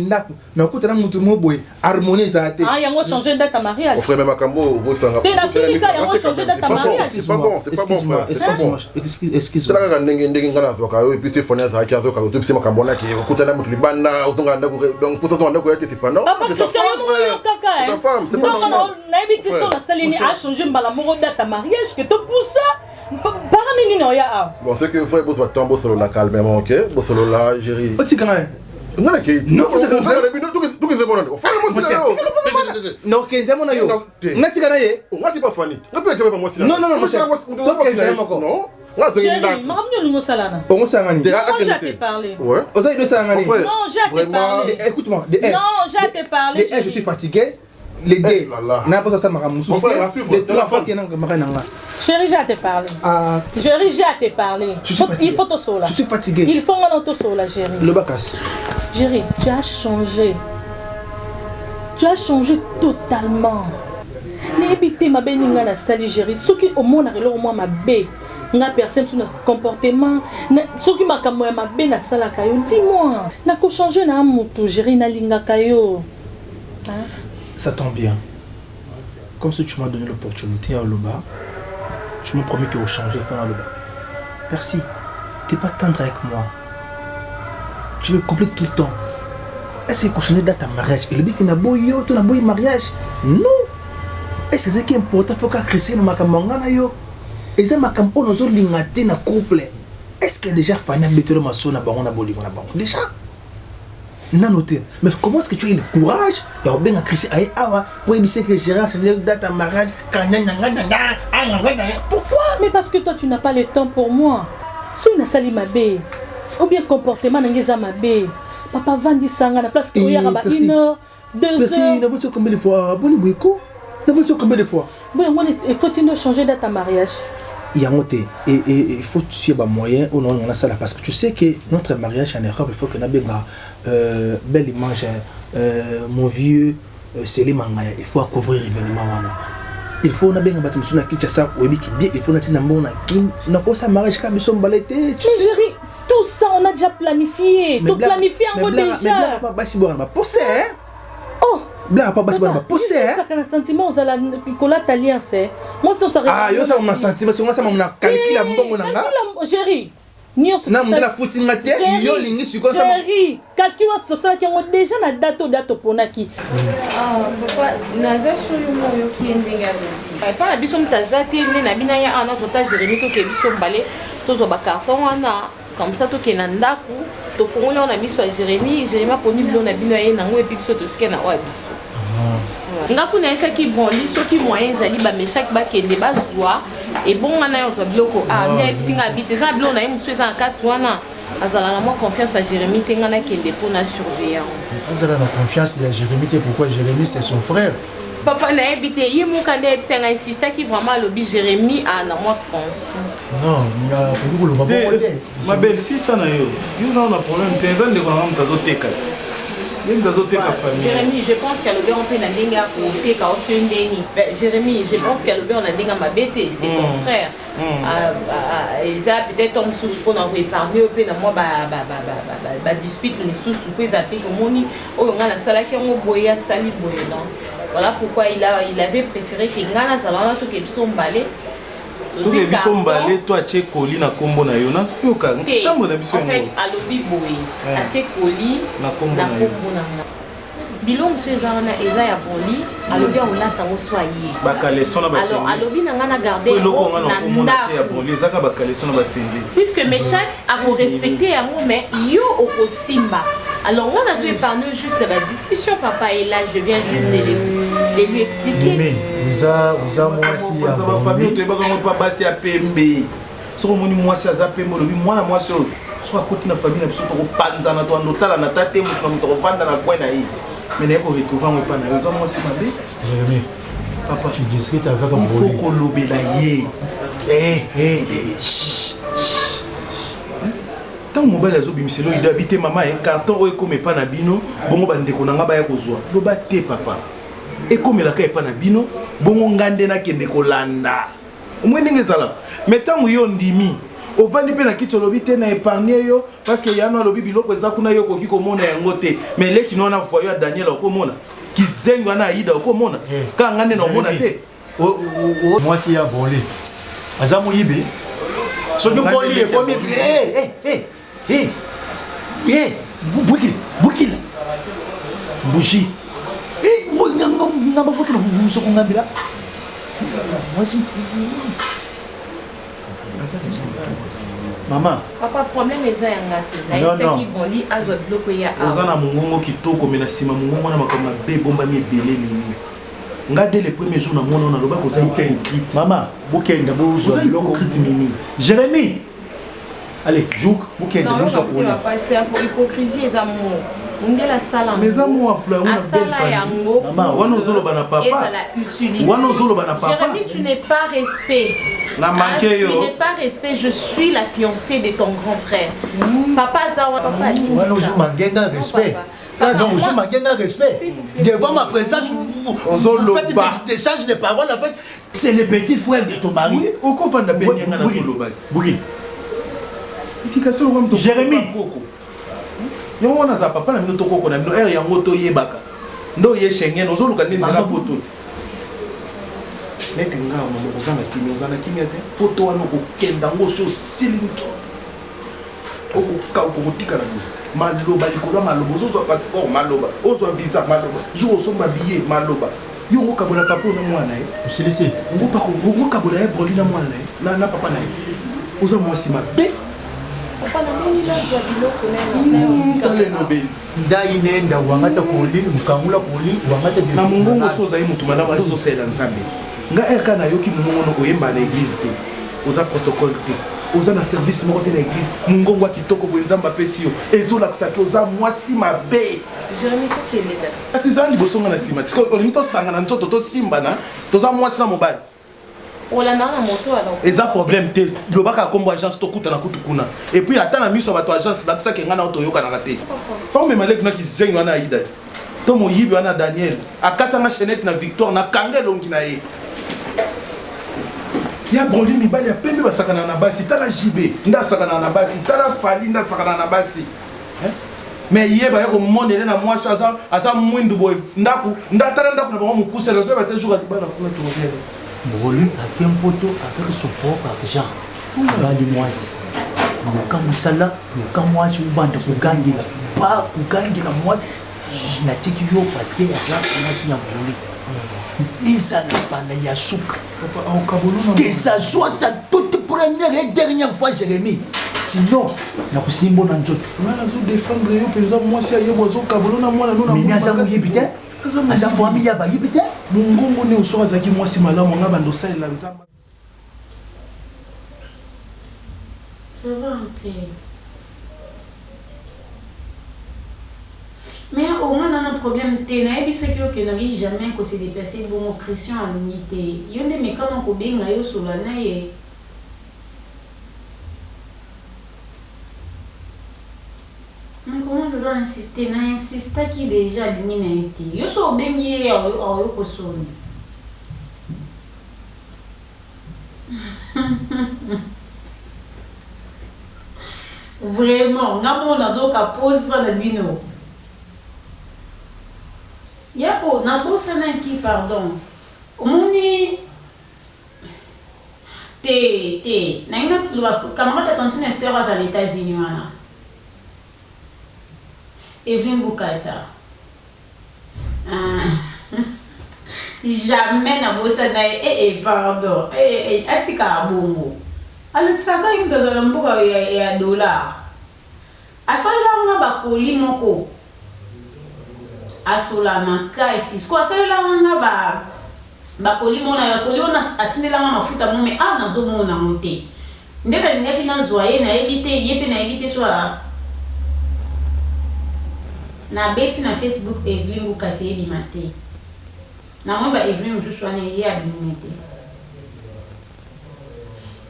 na kota na mutu mo boy harmonie ça a été. Ah, ils ont changé de date à mariage. On ferait même Makambo vous faire. T'es la clinique ça, ils ont changé de date à mariage. C'est pas bon, c'est pas bon frère. Excuse-moi. C'est là que ndenge ngana zoka et puis c'est fona za ki azoka depuis c'est Makambo na ki kota na mutu libanda otonga ndako donc pour ça on ndako yake c'est pas non. C'est ta femme, c'est pas normal. Na habité sur la salini a changé mbala mo date à mariage que tout pour ça. Bon, c'est que frère, vous êtes tomber sur la calmement, ok? Vous sur la Jerry. Tu quand même. Non, non, non, faut que tout que c'est bon. Non, que c'est mon ayo. Non, tu quand même. On va pas fanit. Ne peut pas moi non, non, non, moi. Toi que c'est mon non. Jerry, maman nous salana. On s'angani. Moi j'ai te parler. Ouais. Vous avez de s'angani. Non, j'ai te parler. Écoute-moi. Non, j'ai te parler. Je suis fatigué. Les deux. N'a pas ça m'a moussou. Les trois fois qu'il y a un Chérie, j'ai te parler. Chérie, j'ai te parler. Il faut te sola. Je suis fatigué. Il faut mon auto sola, chérie. Le bacasse. Chérie, tu as changé. Tu as changé totalement. N'habitez ma béninga na sali chérie. Ce qui au monde a au moins ma bé. N'a personne sur notre comportement. Ce qui m'a comme ma bé na sala kayo. Dis-moi. N'a ko changer na moto chérie na linga kayo. Ça tombe bien. Comme si tu m'as donné l'opportunité à Loba, tu m'as promis que vous changez fin à Loba. Merci. Tu n'es pas tendre avec moi. Tu me compliques tout le temps. Est-ce que tu changes date à mariage? Et le but qui n'a beau yo, tu n'as beau mariage? Non. Est-ce que c'est qui est important? Il faut que tu ma camangana yo. Et ça ma campo nous a lingaté na couple. Est-ce que déjà Fanny a bété le maçon na bango na boli na bango? Déjà. Non, noté. Mais comment est-ce que tu as le courage de bien crisser pour éviter que Gérard change de date à mariage? Pourquoi? Mais parce que toi tu n'as pas le temps pour moi. Si on a sali ma bé, ou bien comportement n'engeza ma bé, papa vandi sanga na place que il y a 1 heure, 2 heures. Merci, n'a pas combien de fois? Bon, n'a pas combien de fois? Bon, il faut-il changer de date à mariage? Il y a monté et il faut suivre un moyen ou non on a ça là parce que tu sais que notre mariage en Europe il faut que nous ayons belle image mon vieux c'est les mangas il faut couvrir événement il faut na benga batu musuna Kinshasa webi ki bien il faut na tina mbona kin sinon quoi ça mariage comme son balete tu sais Jerry tout ça on a déjà planifié tout planifié en déjà mais pas si bon va pousser oh bla pas basi bana pousser ça kana sentiment aux ala Nicolas alliance moi ça ça ah yo ça mon sentiment c'est moi ça mon calcul mbongo nanga Jerry na mundela futi ngate yo lingi siko ça Jerry calcul tout ça qui ont déjà na date ponaki papa naza solo moyo ki ndenga pas biso mtazate na bina ya ana tota Jérémy to ke biso mbale to zo ba carton wana comme ça to ke na ndaku to fongoli on a biso à Jérémy a poni bilo na bino ya nango et puis biso to skena wa biso ndaku na esa ki branli so ki moyen zali ba meshak ba kende ba zwa et bon on a yo to bloko ne singa bite ça bilo na ye musu esa 4 wana azala na moi confiance à Jérémy tengana kende pour na surveillant azala na confiance à Jérémy pourquoi Jérémy c'est son frère papa na habité yi mu kande ebisenga insista ki vraiment lobby Jérémy a na moi confiance non nga ko lo ba ma belle si ça na yo nous avons un problème penza ndeko na mtazo teka Jérémy, je pense qu'à l'obé on peut na denga côté ka osundeni. Jérémy, je pense qu'à l'obé on a denga ma bête, c'est ton frère. Isa peut-être on sous pour na épargner au peu na moi ba dispute ni sous peut zater comme moni o ngana sala ki on boya sali boyena. Voilà pourquoi il avait préféré que ngana salana to ke biso mbalé. Tout les biso mbalé toi tché koli na kombo na yo na spoka. Chambre na biso. En fait, à l'obé boy, a tché koli na kombo na. Bilo monsieur Ezana Eza ya Boli, alobi on lata ngo soyer. Bakaleson na basendi. Alors alobi nangana garder puisque mes chefs a respecté yango mais yo okosimba. Alors on a dû épargner juste la discussion papa et là je viens juste de lui expliquer. Mais vous moi si ya famille to ba ko papa si apembe. So moni moi si azapembe lobi moi na moi so so akoti na famille na biso to ko panza na to andotala na tate mu to ko vanda na kwena yi. Mais n'est pas retrouver moi pas na raison moi si mabe. Jérémy, papa je discute avec un il faut qu'on lobela ye. Tant mobile azo bimiselo il habiter maman un carton o comme pas na bino bongo bande ko nanga ba ya kozwa. Loba te papa. Et comme la ka pas na bino bongo ngande na kende ko landa. Omwe ngezala. Mais tant yo ndimi au vandi pe na kiti lobi te na épargner yo parce que ya no lobi biloko eza kuna yo koki komona yango te mais le kino na voyo ya Daniel okomona kizengo na Aida okomona ka ngande na omona te moi si ya bolé aza moyibi so du boli e komi bukila bushi nga bukila muso kungambira moi si maman papa problème eza yangati na iseki boli azwa biloko ya ozana mungongo kitoko mena sima mungongo na makama be bomba mi belé mini nga dès les premiers jours na mona na loba ko za hypocrite maman bukenda bozwa biloko hypocrite mini Jérémy allez jouk bukenda bozwa boli papa c'est un peu hypocrisie eza mo ngela sala mais amour en plein una belle famille maman wana ozolo bana papa wana ozolo bana papa Jérémy tu n'es pas respect na manqué yo tu n'es pas respect je suis la fiancée de ton grand frère papa zawa papa wana ozolo mangenga respect non je mangenga respect devant ma présence vous faites des échanges de paroles en fait c'est le petit frère de ton mari oui au ko fanda benyanga na solo ba bugi efficacité wa mto Jérémy yo wana za papa na mino to koko na mino er yango to yebaka ndo ye Schengen ozoluka ndi nzela poto te neti nga mama ozana kimia te poto wana kokenda ngo so silinto okotika na maloba likolo maloba ozozwa passeport maloba ozwa visa maloba jour osomba billet maloba yo ngo kabola papa na mwana ye usilisi ngo kabola ye broli na mwana ye na papa na ye oza mwasi mabe papa na mimi na zwa biloko na ndai nenda wangata koli mukangula koli wangata na mungongo soza ye mutu malaba so sela nzambe nga eka na yoki mungongo oyemba na église te oza protocole te oza na service moko te na église mungongo kitoko bo nzamba pesi yo ezolakisa ke oza mwasi mabe Jérémy kokele kasi za liboso nga na sima tiko olingi tosanga na nzoto tosimbana toza mwasi na mobali olanda na moto alors eza problème te lobaka kombo agence tokutana kutu kuna et puis ata na miso bato agence bakisaki nga na toyokanaka te femme malek na kizengi wana Aida to moyibi wana Daniel akatanga chaînette na Victoire na kanga elongi na ye ya bondi mibali ya pembe basakana na basi tala jibe ndasakana na basi tala fali ndasakana na basi mais yeba yako mondele na mwasi asa mwindu boy ndaku ndatala ndaku na bango mukusela zo bate jour libana kuna tobele Brolu a un poteau avec son propre argent. Bali mwasi. Luka musala, luka mwasi ubanda kugangira. Pas kugangira moi. Na tiki yo parce que ya ça mwasi ya brûlé. Isa na bana ya souka. Papa au kabolo que ça soit ta toute première et dernière fois Jérémy. Sinon, na kusimbo na nzoto. On a zo défendre yo penza mwasi ya yebo zo kabolo na mwana no na mimi aza muyibite. Aza famille ya bayibite. Mungongo ne osoka zaki mwasi malamu nga bando salela nzamba. Ça va un peu. Mais au moins, on a un problème. Tu n'as n'arrive jamais à se déplacer pour mon pression à l'unité. Il y a des mécanismes qui sont bien sur la naïe. Mais comment je dois insister? Je insiste qui déjà éliminé. Je suis bien à Yokoson. Vraiment, on a un pose ça le bino. Yako, na bosa na qui pardon. Omoni te na ina camarade attention Esther aux États-Unis wana. Evelyn Bukasa. Jamais na bossa na pardon. Atika bongo. Alors ça quand il dans un mboka ya dollar. Asala nga bakoli moko. Asola makasi. Sko asala nga bakoli mona atindela nga mafuta mome nazo mona mote. Ndeka ngaki na zoye na ebite yepe na ebite soit na beti na Facebook Evelyn Bukase ebimate. Na mwamba Evelyn Joshua ne ya bimate.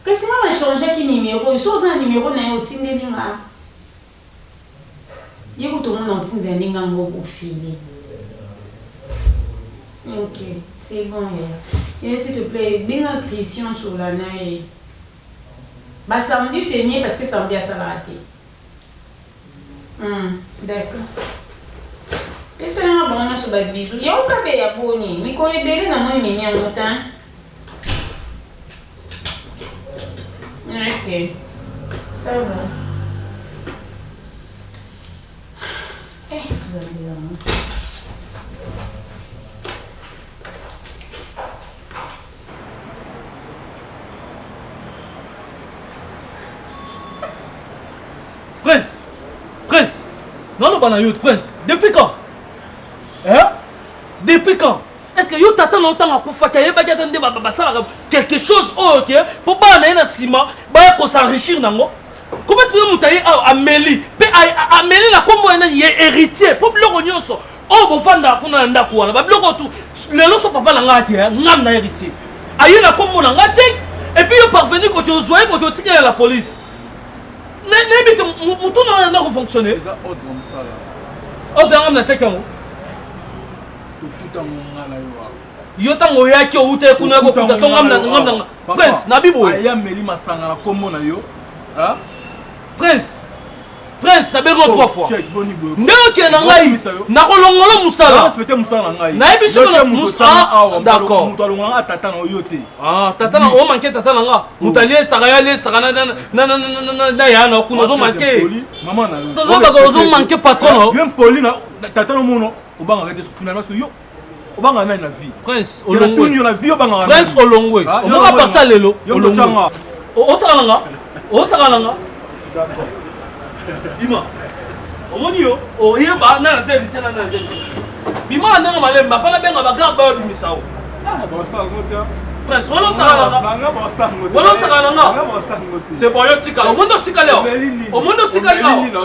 Qu'est-ce qu'on a changé qui numéro? Ils sont un numéro na yo tindeli nga. Yeko to mon tindeli nga ngo filer. OK, c'est bon. Et s'il te plaît, bien Christian sur la naïe. Bah samedi c'est mieux parce que samedi ça va rater. D'accord. Et c'est un bon sur la bisou. Il y a un cabé à boni. Mais qu'on est bébé dans mon mignon longtemps. OK. Ça va. Vous avez l'amour. Prince, non, Prince, depuis quand? Hein? Depuis quand? Est-ce que vous t'attendez longtemps à Koufa qui a quelque chose ok pour pas aller dans Sima, pour s'enrichir nango? Comment est-ce que vous avez Amélie? Amélie la combo est héritier pour le ronionso. Oh, vous faites un d'accord. Les lois sont pas là, héritier. Aïe la combo n'a et puis vous parvenez quand vous jouez quand vous tirez à la police. Mais tout n'a pas fonctionné. C'est autre comme ça là. Autre comme ça là. Tout en yo tango yaki outé kuna ko puta to ngamna Prince na bibo aya meli masanga na kombo na yo hein Prince na bego 3 fois ndeke na ngai na kolongola musala respecter musala na ngai na biso na musala d'accord muto alongola tata na yote tata na o manke tata na nga mutalié saka na ya na kuna zo manke maman na yo zo manke patron yo poli na tata no mono obanga rete finalement parce que yo obanga na vie Prince olongwe yo na vie obanga Prince olongwe omoka partir lelo olongwe o saka nanga Bima omoni yo oyeba na nzeli tena na nzeli bima ndanga malemba fana benga bagarba yo bimisao Prince wala saka nanga c'est bon yo tika omondo tika leo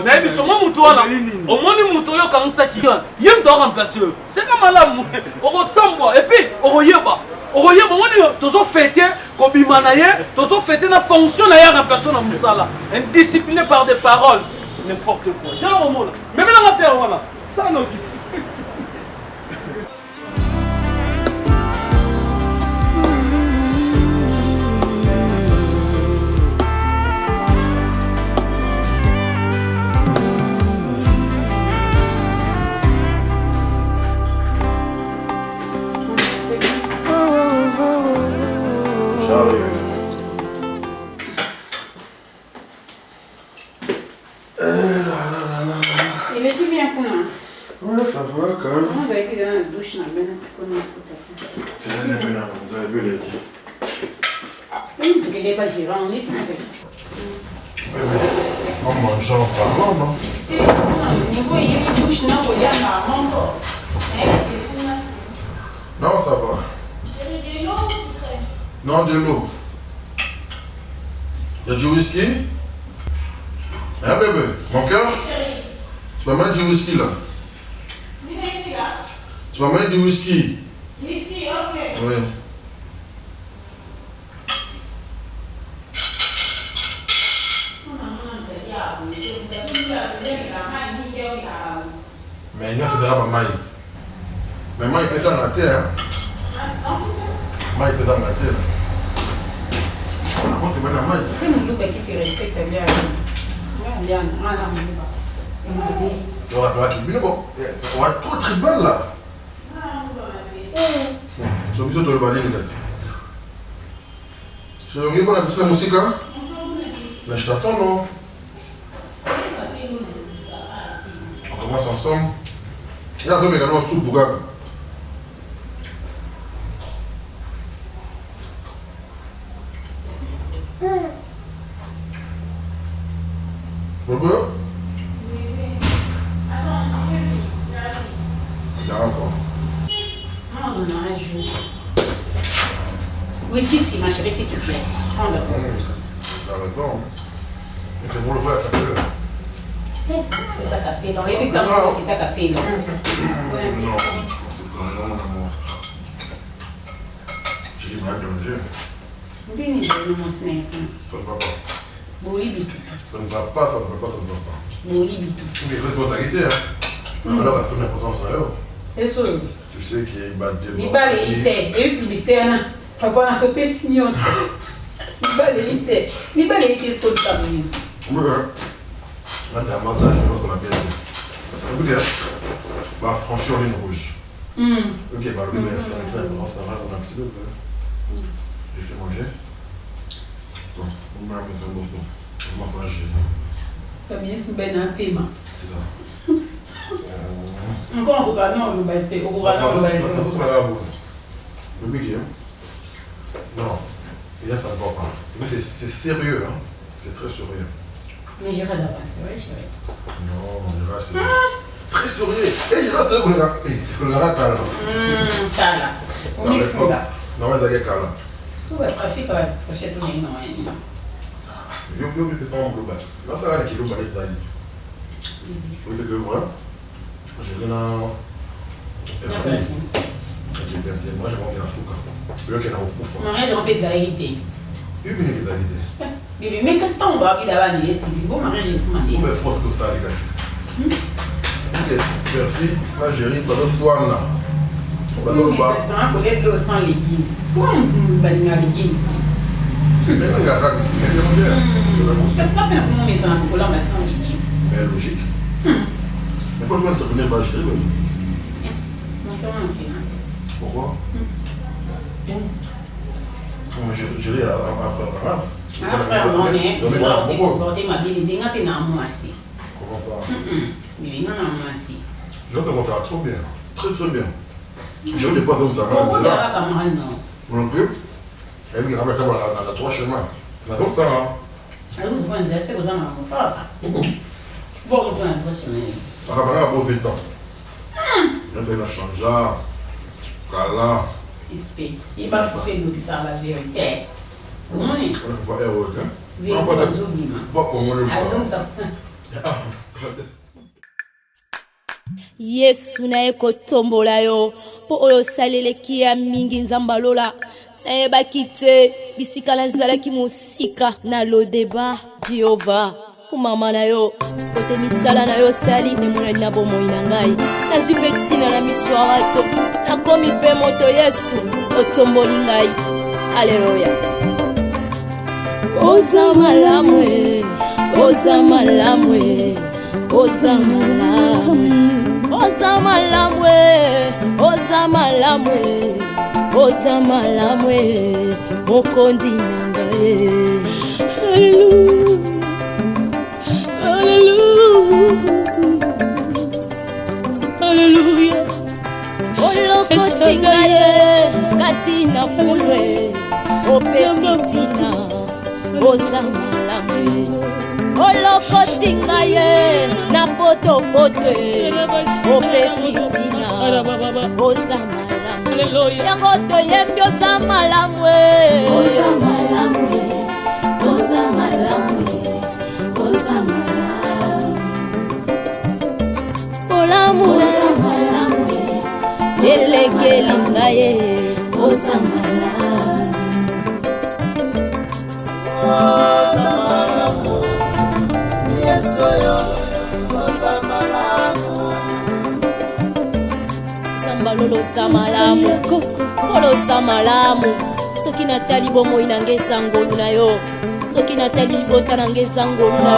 na ebiso mo mutu wana omoni mutu yo kangisa ki yem to remplacer c'est comme malamu oko sambwa et puis okoyeba omoni yo tozo fêter ko bima na ye tozo fêter na fonction na ya remplacer na musala indiscipliné par des paroles n'importe quoi j'ai un mot là mais maintenant on va faire voilà ça non. Il est tout bien pour nous. Ouais, ça va quand même. Vous avez été dans la douche, dans la c'est la nébéna, vous avez vu les oui, parce que les bagirants, on est tout. mais en mangeant parlant, non? Vous voyez les douches, non, vous voyez la encore. Non, ça va. Non, de l'eau. Il y a du whisky? Hein, bébé? Mon cœur? Tu vas mettre du whisky là? Tu vas mettre du whisky? Whisky, ok. Oui. Mais il n'y a pas de maïs. Mais moi, il peut être dans la terre. Moi, il peut être dans la terre. Comment tu mets dans la maïs? C'est mon loup qui se respecte bien. Bien, on va trop tribal là. Tu as vu ça dans le balai, tu as vu qu'on a la musique hein? Mais je t'attends non? On commence ensemble. Il y a un homme qui a un sous pour Bobo? Regarde encore. Non, on a un jour. Whisky, si, ma chérie, s'il te plaît. Prends le. D'accord. C'est bon le bois à taper là. C'est ça taper là. Et puis quand tu t'as tapé là. Non, c'est pas non, mon amour. J'ai dit mal de Dieu. Oui, mais je ne m'en sais pas. Ça ne va pas. Boli bitou. Ça ne va pas, ça ne va pas, ça ne va pas. Boli bitou. Mais responsabilité, hein. Alors, à son importance là, C'est sûr. tu sais qu'il y a des Il va lesiter. Et puis, il y a un peu de signon. Il va lesiter. Il va lesiter, c'est tout le temps. Oui, là, il y a un avantage, je pense, sur la BND. Écoutez, va franchir en ligne rouge. Ok, bah le bébé, ça va, on a un petit peu. Je fais manger. Bon, on m'a mis un bon temps. On m'a mangé. Comme il y a un paiement. C'est là. Encore un coca, non, le bail. Au coca, non, le bail. Le bébé, non, et là, ça ne va pas. Mais c'est sérieux, hein. C'est très sérieux. Mais j'irai là-bas, c'est vrai, chérie. Non, Gérard, c'est très sérieux. Et Gérard, c'est le gars calme. Cala. On est fou là. Non, mais d'ailleurs, calme. Souvent, le trafic va être prochain tout le monde. Je peux faire un global. Là, ça va les kilos, ça laisse d'aller. Oui, c'est que voilà. J'ai rien à. Merci. Ok, bien, moi, j'ai manqué la souka. Je veux qu'elle a au coup. Non, rien, j'ai rempli des vérité. Oui, mais il y a des Bébé, mais qu'est-ce que t'en vas d'avoir des estimés? Bon, marie, j'ai commandé. Vous pouvez faire tout ça, les gars. Ok, merci. Ma chérie, pas de soin là. Mais ça, c'est un collet de l'eau sans légumes. Comment on va dire légumes? C'est bien, il y a pas de souci, mais bien. C'est la motion. Qu'est-ce qu'on fait pour mes enfants? Pour l'homme sans légumes. Mais logique. Il faut que tu intervenir par la chérie. Pourquoi? Je l'ai à faire. Ah, frère, on est. Je vais aussi comporter ma vie. Il y a un moi aussi. Comment ça? Il y a un moi aussi. Je vais te montrer trop bien. Très très bien. J'ai eu des fois comme ça. Pourquoi tu as camarade non? Non plus. Elle me ramène à la trois chemins. Mais comme ça, hein? Alors, vous pouvez dire, c'est comme ça, ça va pas. Bon, on peut un trois chemins. Ça va pas un beau temps. On fait la changear. Kala. 6P. Il va faire nous qui ça va vérité. Oui. On va faire erreur, hein? Oui, on va faire comment le yesu naye kotombola yo mpo oyo osaleleki ya mingi nzambe alola nayebaki te bisika nazalaki mosika na lodeba jehova kumama na yo kote misala na yo osali emonani na bomoi na ngai nazwi mpe ntina na miso ya bato nakomi mpe moto yesu otomboli ngai aleluya oza malamu e oza malamu e oza malamu oza malamu e oza malamu e oza malamu e mokondi na ngai aleluya olokoti ngai kati na fulwe opesi tina oza malamu e olokoti ngai na potopoto opesi tina oza malamu yango toyembi oza malamu oza malamu oza malamu oza malamu olamu oza malamu elekeli ngai oza malamu oza malamu yesoyo oza malamu sambaloloza malamu koloza malamu soki natali bomoi na ngai ezangolu na yo soki natali libota na ngai ezangolu na yo